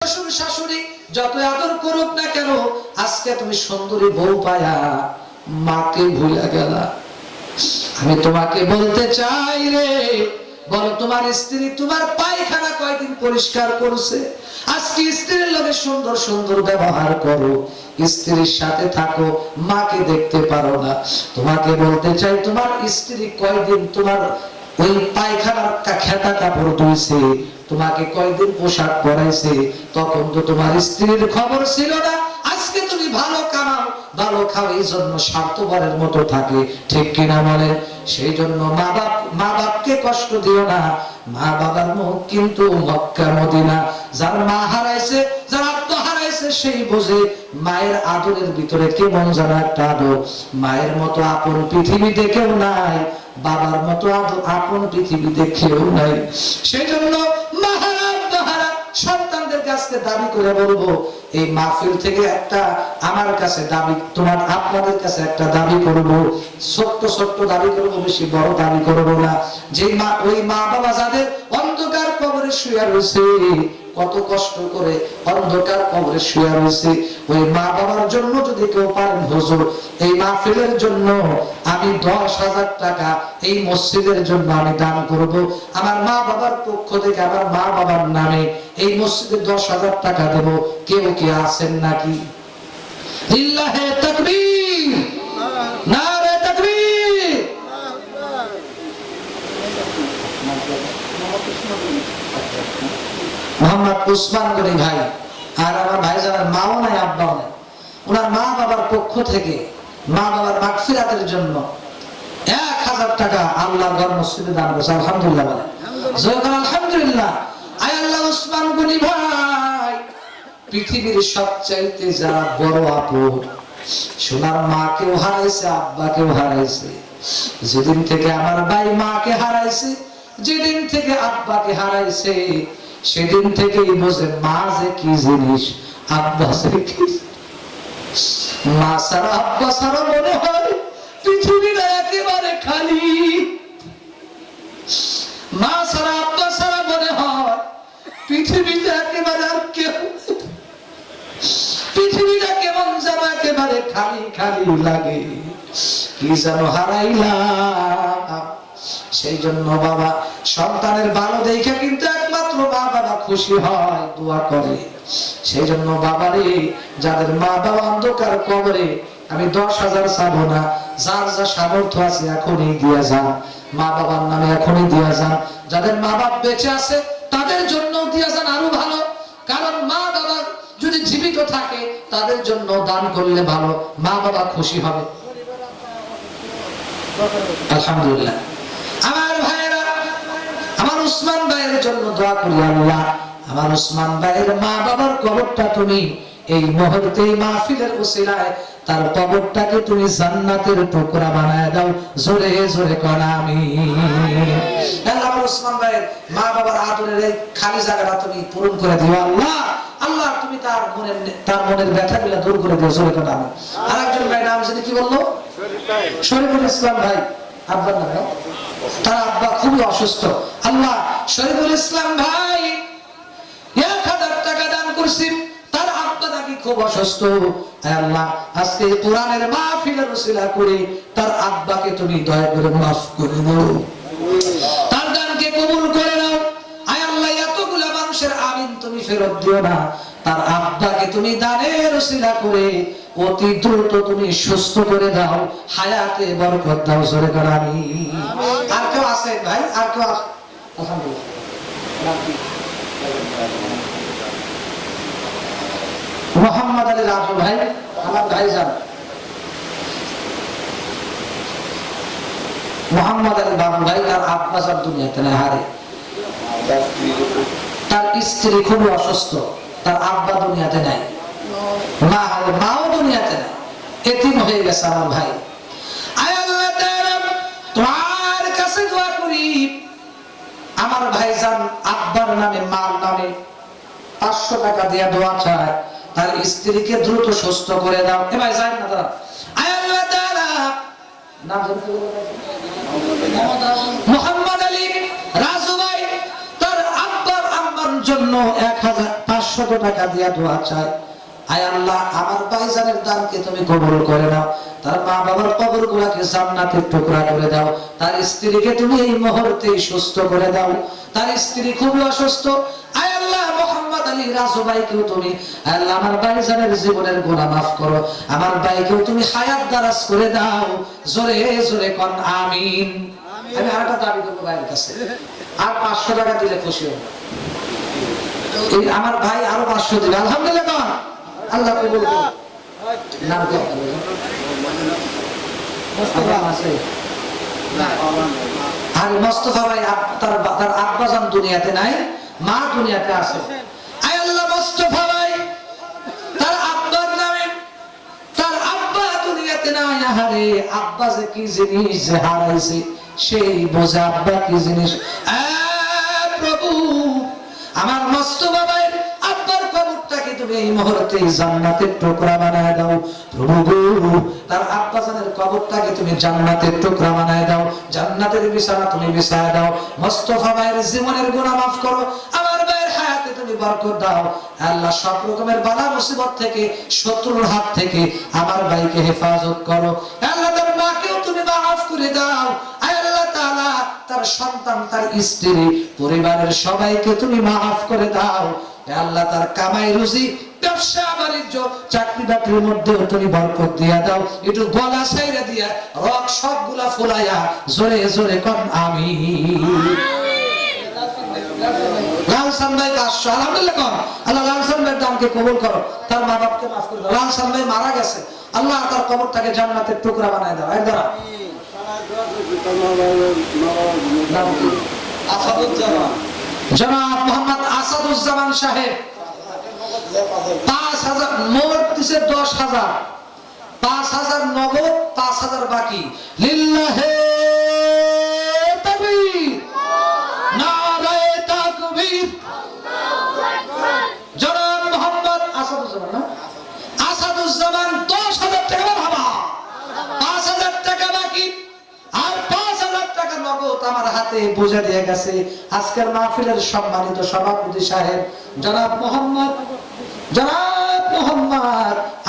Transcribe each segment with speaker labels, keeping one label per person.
Speaker 1: শ্বশুর শাশুড়ি যত আদর করুক না কেন, আজকে তুমি সুন্দরী বউ পায়া মাকে ভুলে গেলা। আমি তোমাকে বলতে চাই রে, বলো তোমার স্ত্রী তোমার পায়খানা কয়দিন পরিষ্কার করছে? আজকে স্ত্রীর লগে সুন্দর সুন্দর ব্যবহার করো, স্ত্রীর সাথে থাকো, মাকে দেখতে পারো না। তোমাকে বলতে চাই, তোমার স্ত্রী কয়দিন তোমার ওই পায়খানার খেতা কাপড় ধুইছে, তোমাকে কয়দিন পোশাক পরাইছে, তখন তো তোমার স্ত্রীর খবর ছিল না। আজকে তুমি ভালো কামাও, ভালো খাও, এই জন্য স্বার্থপরের মতো থাকে, ঠিক কিনা বলেন? সেই জন্য মা বাপকে কষ্ট দিও না। মা বাবার মুখ কিন্তু মক্কা মদিনা। যার মা হারাইছে, যার আত্ম হারাইছে, সেই বোঝে মায়ের আদরের ভিতরে কেমন যেন একটা আদর। মায়ের মতো আপন পৃথিবীতে কেউ নাই, বাবার মতো আপন পৃথিবীতে কেউ নাই। সেই জন্য সন্তানদের কাছে দাবি করে বলবো, এই মাহফিল থেকে একটা আমার কাছে দাবি, তোমার আপনাদের কাছে একটা দাবি করব, ছোট্ট ছোট্ট দাবি করব, বেশি বড় দাবি করব না। যে মা, ওই মা বাবা যাদের অন্ধকার কবরে শুয়ে রয়েছে, কত কষ্ট করে অন্ধকার কবরে শুয়ে রয়েছে, ওই মা বাবার জন্য যদি কেউ পারেন হুজুর, এই মাহফিলের জন্য আমি 10,000 টাকা এই মসজিদের জন্য আমি দান করব। আমার মা বাবার পক্ষ থেকে, আমার মা বাবার নামে এই মসজিদে 10,000 টাকা দেব। কেউ কি আছেন নাকি? লিল্লাহে তাকবীর, নারে তাকবীর। মোহাম্মদ উসমান গনি ভাই, আর আমার ভাই যারা মাও নাই আব্বাও নাই, ওনার মা বাবার পক্ষ থেকে মা বাবার মাগফিরাতের জন্য 1,000 টাকা আল্লাহর ঘর মসজিদে দান করেছে। আলহামদুলিল্লাহ বলেন, আলহামদুলিল্লাহ। আয় আল্লাহ, উসমান গনি ভাই পৃথিবীর সবচাইতে যারা বড় আপন, সোনার মাকেও হারাইছে, আব্বাকেও হারাইছে। যেদিন থেকে আমার ভাই মাকে হারাইছে, যেদিন থেকে আব্বাকে হারাইছে, সেদিন থেকেই বোঝে মা যে কি জিনিস, আব্বা যে কি। মা ছাড়া আব্বা ছাড়া মনে হয় পৃথিবীটা একেবারে খালি। মা ছাড়া আব্বা ছাড়া মনে হয় পৃথিবীতে একেবারে আর কেউ, পৃথিবীটা কেমন যেন একেবারে খালি খালি লাগে, কি যেন হারাইলাম। সেই জন্য বাবা সন্তানের ভালো দেখে কিন্তু একমাত্র মা বাবা খুশি হয়, দোয়া করে। সেই জন্য বাবারে, যাদের মা বাবা অন্ধকার কবরে, আমি 10,000 চাবো না, যার যা সামর্থ্য আছে এখনই দিয়ে যান, মা বাবার নামে এখনই দিয়ে যান। যাদের মা বাপ বেঁচে আছে তাদের জন্য দিয়ে যান, আরো ভালো। কারণ মা বাবা যদি জীবিত থাকে তাদের জন্য দান করলে ভালো, মা বাবা খুশি হবে। আলহামদুলিল্লাহ। আমার ভাইয়েরা, আমার উসমান ভাইয়ের জন্য দোয়া করি, আল্লাহ আমার উসমান ভাইয়ের মা বাবার কবরটা তুমি এই মুহূর্তে মাহফিলের উসিলায় তার কবরটাকে তুমি জান্নাতের টুকরা বানায় দাও। জোরে জোরে কর আমিন। আল্লাহ আমার উসমান ভাইয়ের মা বাবার আদরের এই খালি জায়গাটা তুমি পূরণ করে দিও আল্লাহ। আল্লাহ তুমি তার মনের ব্যথাগুলো দূর করে দিও। জোরে কর আমিন। আরেকজন ভাই নাম জানি কি বললো? শরীফুল ইসলাম ভাই। আব্বার নাম? তার আব্বা খুবই অসুস্থ। আল্লাহ শরীফুল ইসলাম ভাই 1,000 টাকা দান করছি, তার আব্বা নাকি খুব অসুস্থ। আল্লাহ আজকে কোরআনের মাহফিলের উসিলা করে তার আব্বাকে তুমি দয়া করে মাফ করে দাও, তার দানকে কবুল করে নাও। আয় আল্লাহ এতগুলা মানুষের আমিন তুমি ফেরত দিও না, তার আব্বাকে তুমি দানের উসিলা করে অতি দ্রুত তুমি সুস্থ করে দাও, হায়াতে বরকত দাও। জোরে করে আমিন। আর কেউ আছে ভাই? আর কেউ আছে? মোহাম্মদ আলী রাজু ভাই, আমার ভাইজান মোহাম্মদ আলী বাবু ভাই, তার আব্বা সব দুনিয়াতে না, হারে তার স্ত্রী খুবই অসুস্থ, তার আব্বা দুনিয়াতে নাই, মা হবে, মাও দুনিয়াতে নাই, এতিম হয়ে গেছে আমার ভাই। আয় আল্লাহ তোমার কাছে দোয়া করি, আমার ভাইজান আব্বার নামে মার নামে 500 টাকা দিয়ে দোয়া চায়, তার স্ত্রীকে দ্রুত সুস্থ করে দাও। এ ভাই যাই না দাদা। আয় আল্লাহ তাআলা নাম মোহাম্মদ আলী রাজু ভাই, তার আব্বার আম্মার জন্য 1,000 500 টাকা দিয়া দোয়া চায়, আয় আল্লাহ আমার ভাইজানের দানকে তুমি কবুল করে নাও, তার মা বাবার কবরগুলোকে জান্নাতের টুকরা করে দাও, তার স্ত্রীকে তুমি এই মুহূর্তে সুস্থ করে দাও, তার স্ত্রী খুবই অসুস্থ, আয় আল্লাহ মোহাম্মদ আলী রাজু ভাইকেও তুমি আল্লাহ আমার ভাইজানের জীবনের গুনাহ মাফ করো, আমার ভাইকেও তুমি হায়াত দারাজ করে দাও, জোরে জোরে কোন আমিন। আমি আরেকটা দাবি করবো ভাইয়ের কাছে, আর 500 টাকা দিলে খুশি হব, আমার ভাই আরো 500 দিবে, আলহামদুলিল্লাহ কোন আল্লাহ কবুল করুন। নাম কি মুস্তাফা আছে? আর মুস্তাফা ভাই তার আব্বা জান দুনিয়াতে নাই, মা দুনিয়াতে আছে, আয় আল্লাহ মুস্তাফা ভাই তার আব্বার নামে, তার আব্বা দুনিয়াতে নাই, আহারে আব্বা যে কি জিনিস যে হারাইছে সেই বোঝা আব্বা কি জিনিস। প্রভু আমার মুস্তাফা ভাই আব্বার কবরটাকে তুমি এই মুহূর্তে জান্নাতের টুকরা বানায় দাও, প্রভু গো তার আব্বা জানের কবরটাকে তুমি জান্নাতের টুকরা বানায় দাও, জান্নাতের বিছানা তুমি বিছায় দাও, মুস্তাফা ভাইয়ের জীবনের গুনাহ মাফ করো, আমার ভাইয়ের হায়াতে তুমি বরকত দাও, আল্লাহ সব রকমের বালা মুসিবত থেকে শত্রুর হাত থেকে আমার ভাইকে হেফাজত করো, আল্লাহ তার মাকেও তুমি মাফ করে দাও, আয় আল্লাহ তাআলা তার সন্তান তার স্ত্রী পরিবারের সবাইকে তুমি মাফ করে দাও, আল্লাহ তার কামাই রুজি ব্যবসা বাণিজ্য চাকরি বাকরির মধ্যে তুমি বরকত দিয়া দাও, একটু গলা ছাইরা দিয়া রক সবগুলা ফুলাইয়া জোরে জোরে কোন আমিন। লালসান ভাই 500 আলহামদুলিল্লাহ কোন আল্লাহ লালসান ভাইয়ের দানকে কবুল করো, তার মা বাপকে মাফ করে দাও, লালসান ভাই মারা গেছে, আল্লাহ তার কবরটাকে জান্নাতের টুকরা বানায় দাও। একদম জনাব মোহাম্মদ আসাদুজ্জামান সাহেব 5000 মোট দিছে 10,000, 5000 নগদ, 5000 বাকি, লিল্লাহে তাকবীর, নারায়ে তাকবীর, আল্লাহু আকবার। জনাব মোহাম্মদ আসাদুজ্জামান না আসাদুজ্জামান 10,000 টাকা বাবা, 5000 টাকা বাকি আর 5000 টাকা নগদ আমার হাতে বুঝে দিয়ে গেছে আজকের মাহফিলের সম্মানিত সভাপতি সাহেব জনাব মোহাম্মদ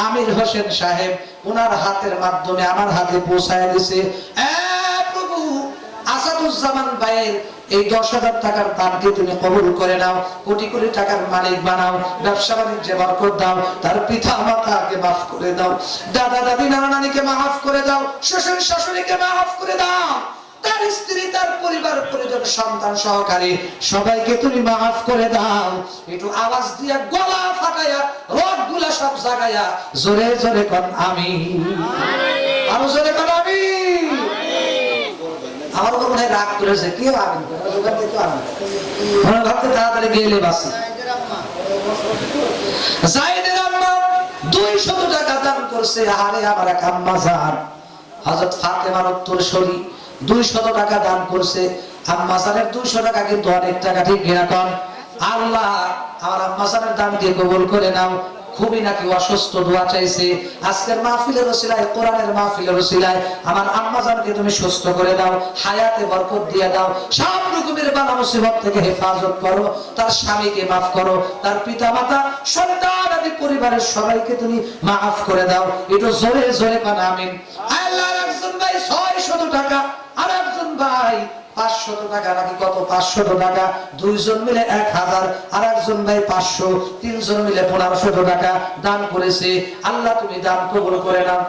Speaker 1: আমির হোসেন সাহেব, ওনার হাতের মাধ্যমে আমার হাতে পৌঁছায় দিয়েছে। প্রভু আসাদুজ্জামান ভাইয়ের এই 10,000 টাকার দানকে তুমি কবুল করে নাও, কোটি কোটি টাকার মালিক বানাও, ব্যবসা বাণিজ্যে বরকত দাও, তার পিতা মাতাকে মাফ করে দাও, দাদা দাদি নানা নানিকে মাফ করে দাও, শ্বশুর শাশুড়িকে মাফ করে দাও, তার স্ত্রী তার পরিবার পরিজন সন্তান সহকারে সবাইকে তুমি মাফ করে দাও, একটু আওয়াজ দিয়া গলা ফাটায়া রগগুলা সব জাগায়া জোরে জোরে কোন আমিন, আরো জোরে কোন আমিন। আমার উপর মনে রাগ করেছে, কেউ আমিন করে দোকান থেকে আমিন মনে ভাবতে তাড়াতাড়ি গেলে বাসি। জায়েদের আম্মা 200 টাকা দান করছে, আরে আমার এক আম্মা জান হযরত ফাতেমার উত্তরসূরি 200 টাকা দান করছে, আম্মা জানের 200 টাকা কিন্তু অনেক টাকা, ঠিক কিনা কোন? আল্লাহ আমার আম্মা জানের দানকে কবুল করে নাও, খুবই নাকি অসুস্থ, দোয়া চাইছে, আজকের মাহফিলের ওসিলায় কোরআনের মাহফিলের ওসিলায় আমার আম্মা জানকে তুমি সুস্থ করে দাও, হায়াতে বরকত দিয়ে দাও, সব রকমের বালা মুসিবত থেকে হেফাজত করো, তার স্বামীকে মাফ করো, তার পিতামাতা সন্তান আদি পরিবারের সবাইকে তুমি মাফ করে দাও, একটু জোরে জোরে কোন আমিন। আল্লাহর একজন ভাই 600 টাকা, আর একজন ভাই 500 টাকা, নাকি কত 500 টাকা, দুইজন মিলে 1000, আর একজন ভাই 500, তিনজন মিলে 1500 টাকা দান করেছে, আল্লাহ তুমি দান কবুল করে নাও।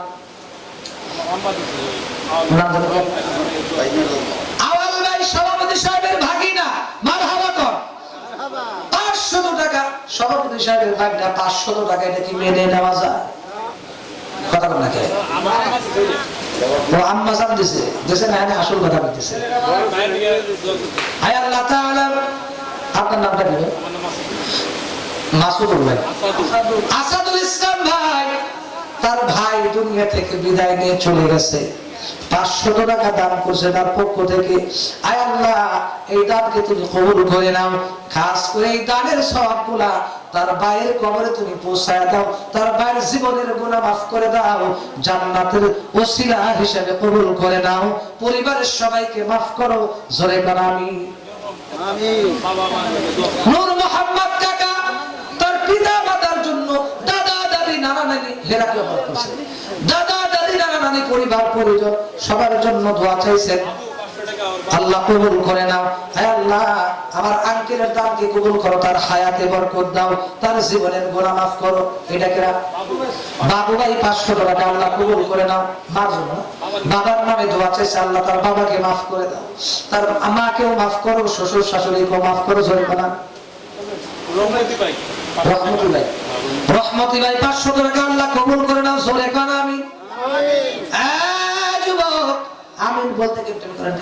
Speaker 1: আওয়াল ভাই সভাপতি সাহেবের ভাগিনা মারহাবা কর, 500 টাকা, সভাপতি সাহেবের ভাগিনা 500 টাকা, এটা কি মেনে নেওয়া যায়? কথা বল না কে ও আম্মা জান দিছে দেশে না, আমি আসল কথা বলতেছি। আয় আল্লাহ তাআলা, আপনার নামটা কি? মাসুদুল ভাই, আসাদুল ইসলাম ভাই, তার ভাই দুনিয়া থেকে বিদায় নিয়ে চলে গেছে, 500 টাকা দান করছে তার পক্ষ থেকে, আয় আল্লাহ এই দানকে তুমি কবুল করে নাও, খাস করে এই দানের সওয়াবগুলা তার ভাইয়ের কবরে তুমি পৌঁছায় দাও, তার ভাইয়ের জীবনের গুনাহ মাফ করে দাও, জান্নাতের ওসিলা হিসেবে কবুল করে নাও, পরিবারের সবাইকে মাফ করো, জোরে বল আমিন। নূর মোহাম্মদ কাকা তার হেরাকে অবাক করছে। দাদা দাদি নানা নানি পরিবার পরিজন সবার জন্য দোয়া চাইছেন, আল্লাহ কবুল করে নাও। হে আল্লাহ আমার আঙ্কেলের দানকে কবুল করো, তার হায়াতে বরকত দাও, তার জীবনের গুনাহ মাফ করো। এটা কেরা বাবু ভাই 500 টাকা আল্লাহ কবুল করে নাও। মার জন্য বাবার নামে দোয়া চাইছে, আল্লাহ তার বাবাকে মাফ করে দাও, তার মাকেও মাফ করো, শ্বশুর শাশুড়িকেও মাফ করো। জোরে কোনা রহমতি ভাই 500 টাকা আল্লাহ কবুল করে নাও। জোরে কোনা আমিন। যুবক আমিন বলতে কেমন করেন?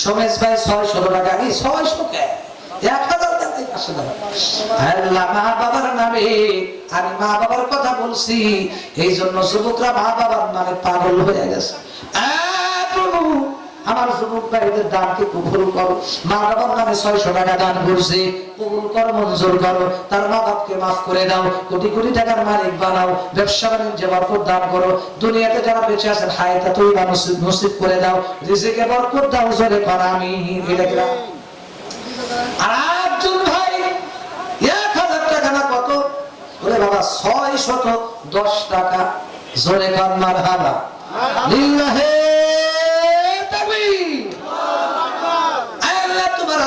Speaker 1: সোমেশ ভাই 600 টাকা। এই 600 কে 1000 টাকা 500 টাকা। আল্লাহ মা বাবার নামে আমি মা বাবার কথা বলছি, এই জন্য যুবকরা মা বাবার নামে পাগল হয়ে গেছে। প্রভু আমার যুবক ভাইদের দানকে কবুল করো। মা বাবার নামে 600 টাকা দান করছে, কবুল করো, মঞ্জুর করো। তার মা বাপকে মাফ করে দাও, কোটি কোটি টাকার মালিক বানাও, ব্যবসা বাণিজ্যে বরকত দান করো। দুনিয়াতে যারা বেঁচে আছেন হায়াতে তৈবা নসিব করে দাও, রিজিকে বরকত দাও। জোরে করা আমিন। এটা কি? আর একজন ভাই 1000 টাকা না কত? ওরে বাবা 610 টাকা। জোরে কর মারহাবা। লিল্লাহি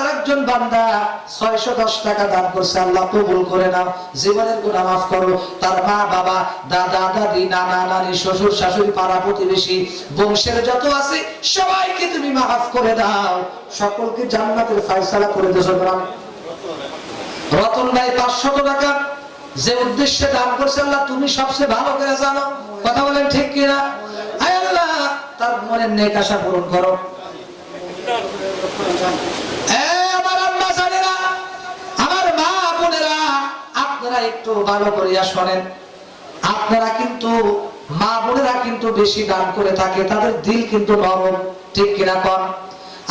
Speaker 1: আরেকজন বান্দা 610 টাকা দান করছে, আল্লাহ কবুল করে নাও, জীবনের গুনাহ মাফ করো। তার মা বাবা দাদা দাদি নানা নানি শ্বশুর শাশুড়ি পাড়া প্রতিবেশী বংশের যত আছে সবাইকে তুমি মাফ করে দাও, সকলকে জান্নাতের ফয়সালা করে দিও। রতন ভাই 500 টাকা যে উদ্দেশ্যে দান করছে, আল্লাহ তুমি সবচেয়ে ভালো করে জানো। কথা বলেন ঠিক কিনা? আয় আল্লাহ তার মনের নেক আশা পূরণ করো। আপনারা একটু ভালো করিয়া শোনেন, আপনারা কিন্তু মা বোনেরা কিন্তু বেশি দান করে থাকে, তাদের দিল কিন্তু নরম, ঠিক কিনা কন?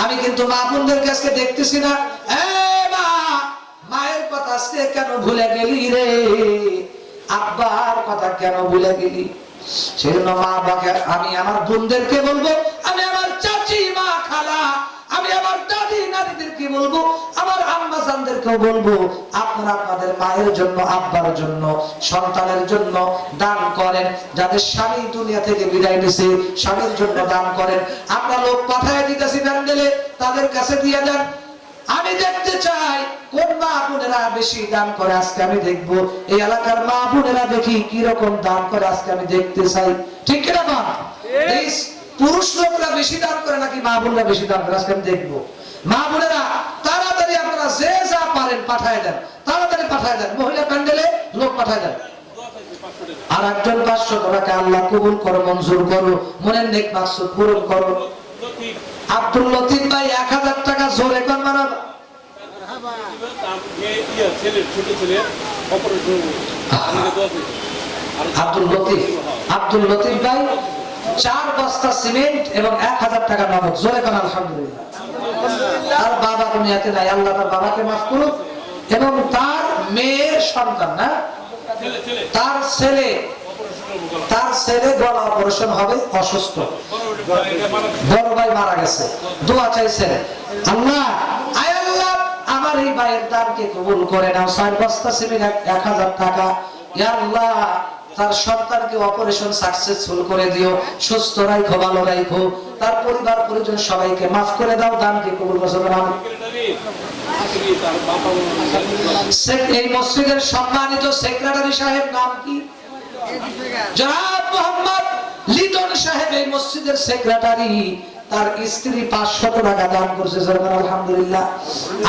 Speaker 1: আমি কিন্তু মা বোনদের কাছে দেখতেছি না, মায়ের কথা আজকে কেন ভুলে গেলি রে, আব্বার কথা কেন ভুলে গেলি? সেজন্য মা বাবাকে আমি আমার বোনদেরকে বলবো, আমি আমার চাচি মা খালা, আমি আমার দাদি নানিদেরকে বলবো, আমার আম্মা জানদেরকেও বলবো, আপনারা আপনাদের মায়ের জন্য আব্বার জন্য সন্তানের জন্য দান করেন। যাদের স্বামী দুনিয়া থেকে বিদায় নিছে স্বামীর জন্য দান করেন। আমরা লোক পাঠায় দিতেছি প্যান্ডেলে, তাদের কাছে দিয়ে দেন। আমি দেখতে চাই কোন মা বোনেরা বেশি দান করে, আজকে আমি দেখবো। এই এলাকার মা বোনেরা দেখি কি রকম দান করে, আজকে আমি দেখতে চাই, ঠিক কিনা? পুরুষ লোকরা বেশি দান করে নাকি মা বোনেরা বেশি দান করে, আজকে আমি দেখবো। মা বোনেরা তাড়াতাড়ি আপনারা যে যা পারেন পাঠায় দেন, তাড়াতাড়ি পাঠায় দেন, মহিলা প্যান্ডেলে লোক পাঠায় দেন। আর একজন 500 টাকা আল্লাহ কবুল করো, মঞ্জুর করো, মনের নেক মাকসুদ পূরণ করো। আব্দুল লতিফ ভাই 1000 টাকা। জোরে কোন মানব? আব্দুল লতিফ ভাই 4 বস্তা সিমেন্ট এবং 1000 টাকা নগদ। জোরে কোন আলহামদুলিল্লাহ। তার বাবা দুনিয়াতে নাই, আল্লাহ তার বাবাকে মাফ করুন। এবং তার মেয়ের সন্তান না, তার ছেলে গলা অপারেশন হবে, অসুস্থ, বড় ভাই মারা গেছে, দোয়া চাইছেন। আল্লাহ আয় আল্লাহ আমার এই ভাইয়ের দানকে কবুল করে নাও। 4 বস্তা সিমেন্ট 1000 টাকা। ইয়া আল্লাহ তার সন্তানকে অপারেশন সাকসেসফুল করে দিও, সুস্থ রাখো, ভালো রাখো, তার পরিবার পরিজন সবাইকে মাফ করে দাও, দানকে কবুল করো। এই মসজিদের সম্মানিত সেক্রেটারি সাহেব নাম কি? জনাব মোহাম্মদ লিটন সাহেব এই মসজিদের সেক্রেটারি। তার স্ত্রী 500 টাকা দান করছে। আলহামদুলিল্লাহ।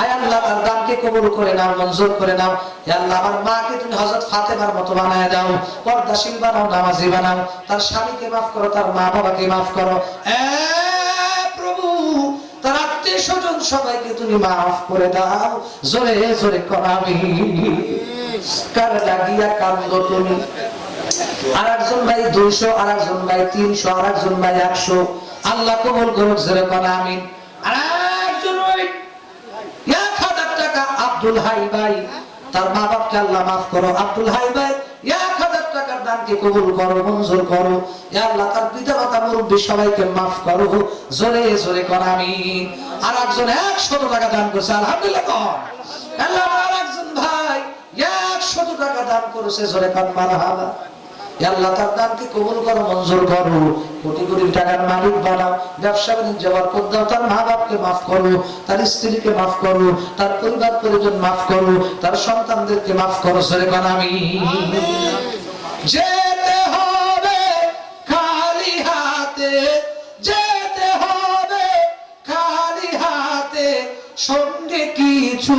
Speaker 1: আয় আল্লাহ তার দানকে কবুল করে নাও, মঞ্জুর করে নাও। হে আল্লাহ আমার মাকে তুমি হযরত ফাতেমার মতো বানায় দাও, পর্দাশীল বানাও, নামাজি বানাও। তার স্বামীকে মাফ করো, তার মা বাবাকে মাফ করো। প্রভু তার আত্মীয় স্বজন সবাইকে তুমি মাফ করে দাও। জোরে জোরে কর আমিন। কার লাগিয়া কান্দো তুমি? আর একজন ভাই 200, আর একজন ভাই 300, আর একজন ভাই 100। আল্লাহ কবুল করুক। জোরে কোন আমিন। আর একজন ভাই 1000 টাকা। আব্দুল হাই ভাই, তার মা বাপকে আল্লাহ মাফ করো। আব্দুল হাই ভাই 1000 টাকার দানকে কবুল করো, মঞ্জুর করো। ইয়া আল্লাহ তার পিতা মাতা মুরব্বি সবাইকে মাফ করো। জোরে জোরে কোন আমিন। আর একজন 100 টাকা দান করছে। আলহামদুলিল্লাহ। আল্লাহ আর একজন ভাই 100 100 টাকা দান করেছে, জোরে কান মারহাবা। আল্লাহ তার দানকে কবুল করো, মঞ্জুর করো, কোটি কোটি টাকার মালিক বানাও, ব্যবসা বাণিজ্য বরকত দাও, তার মা বাপকে মাফ করো, তার স্ত্রীকে মাফ করো, তার পরিবার পরিজন মাফ করো, তার সন্তানদেরকে মাফ করো, জোরে কান আমিন। যেতে হবে খালি হাতে, যেতে হবে খালি হাতে, সঙ্গে কিছু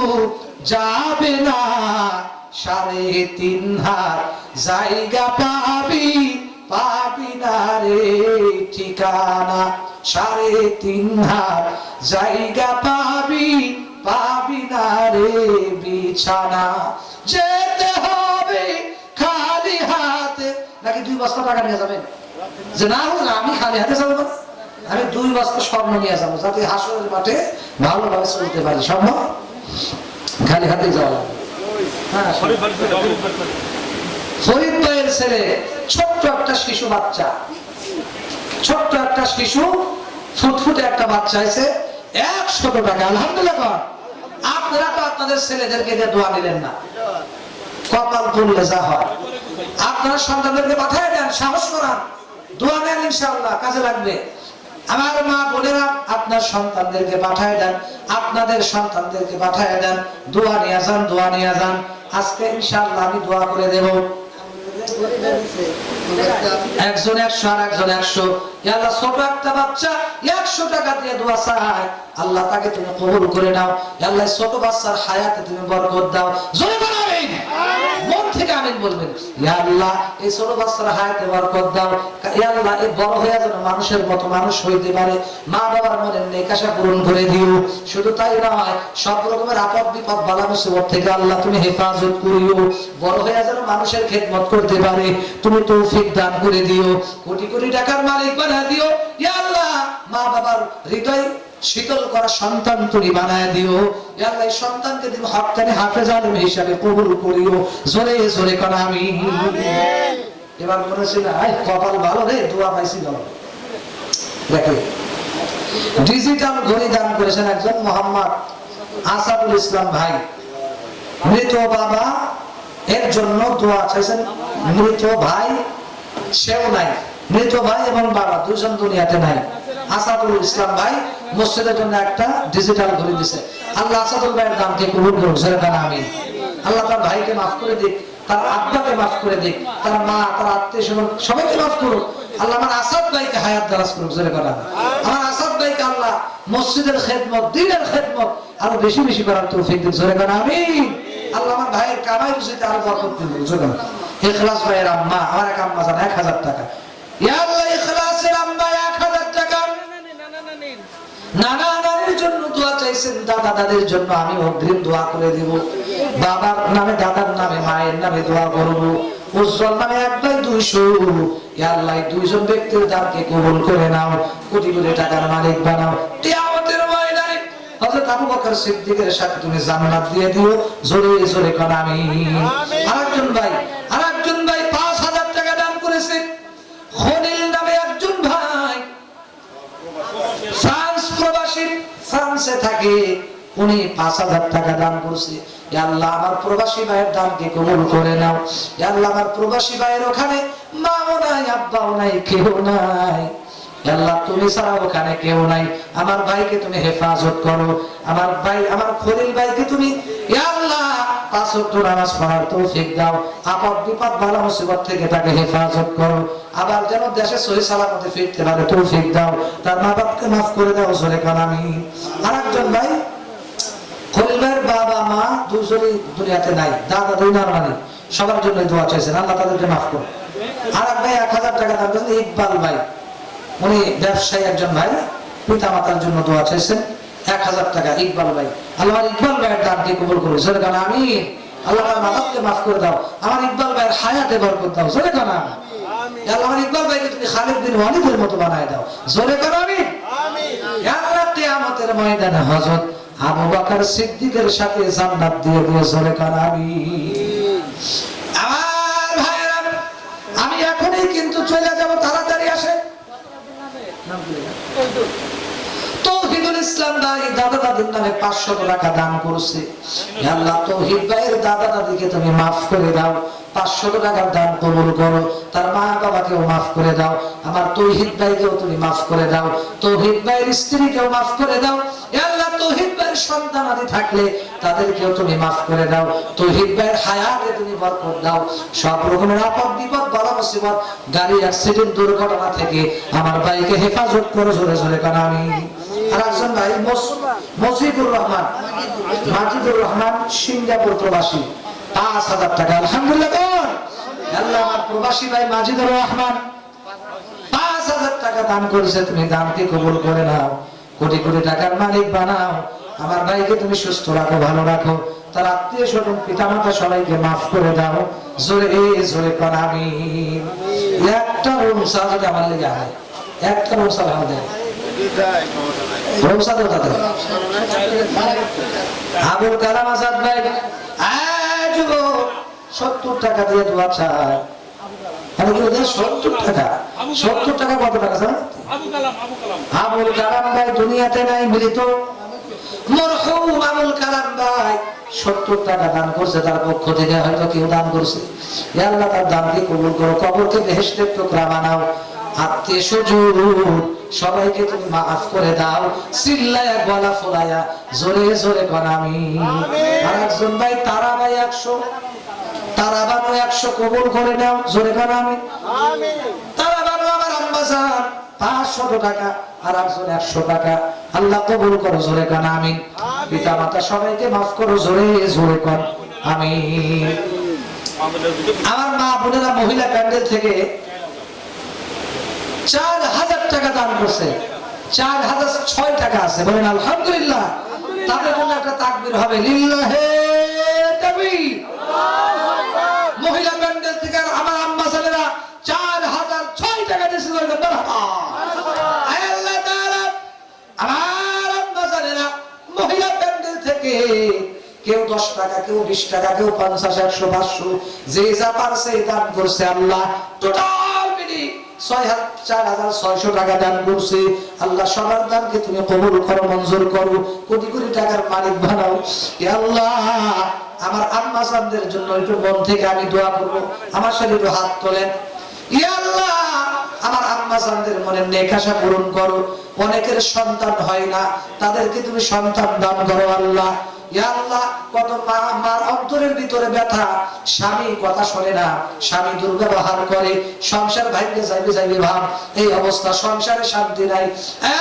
Speaker 1: যাবে না, 3.5 হাত জায়গা পাবি, পাবি না রে ঠিকানা, 3.5 হাত জায়গা পাবি, পাবি না রে বিছানা। যেতে হবে খালি হাতে। নাকি 2 বস্তা টাকা নিয়ে যাবেন? যে না হলে আমি খালি হাতে যাবো না, আমি 2 বস্তা স্বর্ণ নিয়ে যাবো, যাতে হাসরের মাঠে ভালোভাবে চলতে পারি। সম্ভব? খালি হাতে যাওয়া লাগবে। ফরিদ ভাইয়ের ছেলে ছোট্ট একটা শিশু বাচ্চা, ছোট্ট একটা শিশু, ফুটফুটে একটা বাচ্চা আছে, 100 টাকা। আলহামদুলিল্লাহ। আপনারা তো আপনাদের ছেলেদেরকে দিয়ে দোয়া নিলেন না, কপাল পড়লে যা হয়। আপনারা সন্তানদেরকে পাঠিয়ে দেন, সাহস করান, দোয়া নেন, ইনশাআল্লাহ কাজে লাগবে। আমার মা বোনেরা আপনার সন্তানদেরকে পাঠিয়ে দেন, আপনাদের সন্তানদেরকে পাঠিয়ে দেন, দোয়া নিয়ে যান, দোয়া নিয়ে যান। আজকে ইনশাআল্লাহ আমি দোয়া করে দেব। একজন 100 আর একজন 100। আল্লাহ ছোট একটা বাচ্চা 100 টাকা দিয়ে দোয়া চায়, আল্লাহ তাকে তুমি কবুল করে নাও। আল্লাহ ছোট বাচ্চার হায়াতে তুমি বরকত দাও। জোরে বলো আমিন। মন থেকে আমিন বলবেন। ইয়া আল্লাহ এই ছোট বাচ্চার হায়াতে বরকত দাও। ইয়া আল্লাহ এই বড় হয়ে যেন মানুষের মতো মানুষ হইতে পারে, মা বাবার মনের নেক আশা পূরণ করে দিও। শুধু তাই নয়, সব রকমের আপদ বিপদ বালা মুসিবত থেকে আল্লাহ তুমি হেফাজত করিও। বড় হয়ে যেন মানুষের খেদমত করতে পারে তুমি তৌফিক দান করে দিও। কোটি কোটি টাকার মালিক বানা দিও। ইয়া আল্লাহ মা বাবার হৃদয় শীতল করা সন্তান তুমি বানায় দিও। ইয়া আল্লাহ এই সন্তানকে তুমি হক্কানি হাফেজ আলেম হিসাবে কবুল করিও। জোরে জোরে কোন আমিন। এবার বলেছি না, আই কপাল ভালো রে, দোয়া পাইছি ভালো। দেখো ডিজিটাল ঘড়ি দান করেছেন একজন মোহাম্মদ আসাদুল ইসলাম ভাই। মৃত বাবা এর জন্য দোয়া চাইছেন। মৃত ভাই সেও নাই, মৃত ভাই এবং বাবা দুজন দুনিয়াতে নাই। আসাদুল ইসলাম ভাই মসজিদের জন্য একটা ডিজিটাল ঘড়ি দিছে। আল্লাহ আসাদুল ভাইয়ের দামকে কবুল করুন, সেটা আমিন। আল্লাহ তার ভাইকে মাফ করে দিক, তার আব্বাকে মাফ করে দিক, তার মা, তার আত্মীয় স্বজন সবাইকে মাফ করুন। আল্লাহ আমার আসাদ ভাইকে হায়াত দারাজ করুন, জোরে করা। আমার আসাদ ভাইকে আল্লাহ মসজিদের খেদমত, দ্বীনের খেদমত আরো বেশি বেশি করার তৌফিক দিন, জোরে করা আমিন। আল্লাহ আমার ভাইয়ের কামাই রুজিতে আরো বরকত দিন, জোরে করা। ইখলাস ভাইয়ের আম্মা, আমার এক আম্মা জান 1000 টাকা। ইয়া আল্লাহ ইখলাসের আম্মা 1000 টাকা। নানা নানির জন্য দোয়া চাইছেন, দাদা দাদির জন্য আমি অগ্রিম দোয়া করে দিব। বাবার নামে, দাদার নামে, মায়ের নামে দোয়া করব। উজ্জ্বল নামে 1 বাই 200। ইয়া আল্লাহ 2জন ব্যক্তির দানকে কবুল করে নাও, কোটি কোটি টাকার মালিক বানাও। কিয়ামতের ময়দানে হযরত আবু বকর সিদ্দিকের সাথে তুমি জান্নাত দিয়ে দিও, জোরে জোরে কোন আমিন। আরেকজন ভাই 5000 টাকা দান করেছে। খলিল নামে একজন ভাই, ফ্রান্স প্রবাসী, ফ্রান্সে থাকে, উনি 5000 টাকা দান করছে। ইয়া আল্লাহ আমার প্রবাসী ভাইয়ের দানকে কবুল করে নাও। ইয়া আল্লাহ আমার প্রবাসী ভাইয়ের ওখানে মাও নাই, আব্বাও নাই, কেউ নাই। ইয়া আল্লাহ তুমি ছাড়া ওখানে কেউ নাই। আমার ভাইকে তুমি হেফাজত করো। আমার ভাই, আমার খলিল ভাইকে তুমি ইয়া আল্লাহ 5 ওয়াক্ত নামাজ পড়ার তৌফিক দাও। আপদ বিপদ বালা মুসিবত থেকে তাকে হেফাজত করো। আবার যেন দেশে সহি সালামতে ফিরতে পারে তৌফিক দাও। তার মা বাপকে মাফ করে দাও, জোরে কোন আমিন। আরেকজন ভাই খলিল ভাইয়ের বাবা মা দুজনই দুনিয়াতে নাই, দাদা দুইনার মানে সবার জন্য দোয়া চাইছেন, আল্লাহ তাদেরকে মাফ করুন। আরেক ভাই 1000 টাকা দান করেছেন, ইকবাল ভাই, উনি ব্যবসায়ী একজন ভাই, পিতা মাতার জন্য দোয়া চাইছেন 1000 টাকা। ইকবাল ভাই, আল্লাহ ইকবাল ভাইয়ের দানকে কবুল করুন, জোরে কোন আমিন। আল্লাহ আমার মাতাকে মাফ করে দাও, আমার ইকবাল ভাইয়ের হায়াতে বরকত দাও, জোরে কোন আমিন। আল্লাহ আমার ইকবাল ভাইকে তুমি খালিদ বিন ওয়ালিদের মতো বানায় দাও, জোরে কোন আমিন। ইয়া আল্লাহ কিয়ামতের ময়দানে হযরত আবু বকর সিদ্দিকের সাথে জান্নাত দিয়ে দিও, জোরে কোন আমিন। আমার ভাইরা আমি এখনই কিন্তু চলে যাব, তাড়াতাড়ি আসে। তৌহিদুল ইসলাম ভাই দাদা দাদির নামে 500 টাকা দান করছে। হে আল্লাহ, তৌহিদ ভাইয়ের দাদা দাদিকে তুমি মাফ করে দাও, 500 টাকার দান কবুল করো। তার মা বাবাকেও মাফ করে দাও। আমার তৌহিদ ভাইকেও তুমি মাফ করে দাও, তৌহিদ ভাইয়ের স্ত্রীকেও মাফ করে দাও। হে আল্লাহ, তৌহিদ ভাইয়ের সন্তান আদি থাকলে তাদেরকেও তুমি মাফ করে দাও। তৌহিদ ভাইয়ের হায়াতে তুমি বরকত দাও। সব রকমের আপদ বিপদ বালা মুসিবত গাড়ি অ্যাক্সিডেন্ট দুর্ঘটনা থেকে আমার ভাইকে হেফাজত করো, জোরে জোরে কানা আমিন। আর একজন ভাই মজিদুর রহমান, মাজিদুর রহমান সিঙ্গাপুর প্রবাসী, 5000 টাকা। আলহামদুলিল্লাহ। আল্লাহ, আমার প্রবাসী ভাই মাজিদুর রহমান 5000 টাকা দান করেছে, তুমি দানকে কবুল করে নাও, কোটি কোটি টাকার মালিক বানাও। আমার ভাইকে তুমি সুস্থ রাখো, ভালো রাখো। তার আত্মীয় স্বজন পিতা মাতা সবাইকে মাফ করে দাও, জোরে জোরে কর আমিন। একটা রুমসা যদি আমার লেগে হয়, একটা রুমসা ভালো দেয়, রুমসা দেও তাদের। আবুল কালাম আজাদ ভাই 70 টাকা দিয়ে দোয়া চায়। 70 টাকা, 70 টাকা কত টাকা স্যার? আবুল কালাম ভাই দুনিয়াতে নাই, মৃত। মরহুম আবুল কালাম ভাই 70 টাকা দান করছে, তার পক্ষ থেকে হয়তো কেউ দান করছে। হে আল্লাহ, তার দানকে কবুল করো, কবরকে বেহেশতের টুকরা বানাও। আত্মীয় স্বজন সবাইকে তুমি মাফ করে দাও, চিল্লায়া গলা ফোলায়া জোরে জোরে কর আমিন। আর একজন ভাই তারা ভাই 100, তারা বানো 100 কবুল করে নাও, জোরে কর আমিন। তারা বানো আমার আম্মা জান 500 টাকা, আর একজন 100 টাকা। আল্লাহ কবুল করো, জোরে কর আমিন। পিতা মাতা সবাইকে মাফ করো, জোরে জোরে কর আমিন। আমার মা বোনেরা মহিলা প্যান্ডেল থেকে 4000 টাকা দান করছে। 4006 টাকা আছে, বলেন আলহামদুলিল্লাহ। তাদের জন্য একটা তাকবীর হবে, লিল্লাহে তাকবীর। মহিলা প্যান্ডেল থেকে আমার আম্মা ছেলেরা 4006 টাকা দিয়েছে, বলেন মারহাবা। আল্লাহ তাআলা আমার আম্মা ছেলেরা মহিলা প্যান্ডেল থেকে কেউ 10 টাকা, কেউ 20 টাকা, কেউ 50, 100, 500 যে যা পারছে দান করছে। আল্লাহ টোটাল মিলি 4600 টাকা দান করছে। আল্লাহ সবার দানকে তুমি কবুল করো, মঞ্জুর করো, কোটি কোটি টাকার মালিক বানাও। হে আল্লাহ, আমার আম্মা জানদের জন্য একটু মন থেকে আমি দোয়া করব। আমার সাথে একটু হাত তোলেন। হে আল্লাহ, আমার আম্মা জানদের মনের নেক আশা পূরণ করো। অনেকের সন্তান হয় না, তাদেরকে তুমি সন্তান দান করো আল্লাহ। ইয়া আল্লাহ, কত মার অন্তরের ভিতরে ব্যথা, স্বামী কথা শোনে না, স্বামী দুর্ব্যবহার করে, সংসার ভাঙতে যাইবে ভাব, এই অবস্থা, সংসারে শান্তি নাই।